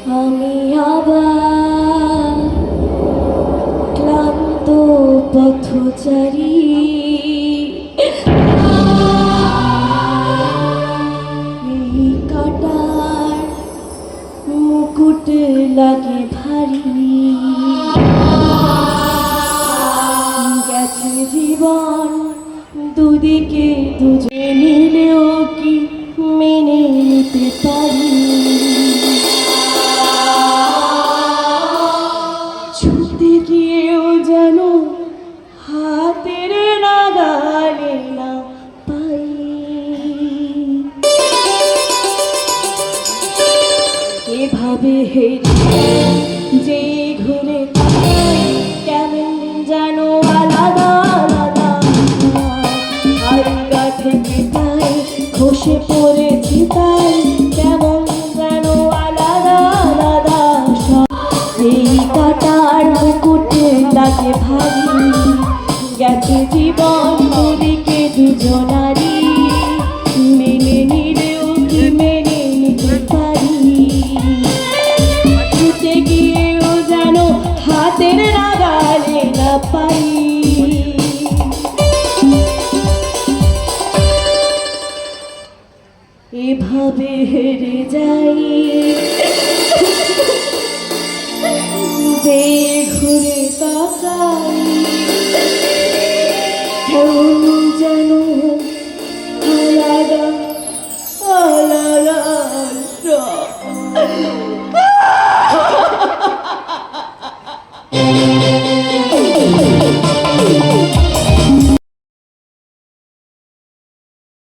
আমি আবার ক্লান্ত পথচারী, এই কাটার মুকুট লাগে ভারী, গেছে জীবন দুদিকে দুজনে নিলেও কি মেনে নিতে পারি? ছুটে গিয়েও যেন হাতের নাগালে না পাই। এভাবে হেরে যে ঘুরে তাকাই, কেমন যেন আলাদা আলাদা, আলগা থেকে তাই খসে পড়েছি তাই, কেমন যেন আলাদা আলাদা সব। এই কাটার মুকুটে লাগে ভারী, গেছে জীবন দুদিকে দুজনারি, মেনে নিলেও কি মেনে নিতে পারি? ছুটে গিয়েও যেন হাতের নাগালে না পাই। এভাবে হেরে যাই যে ঘুরে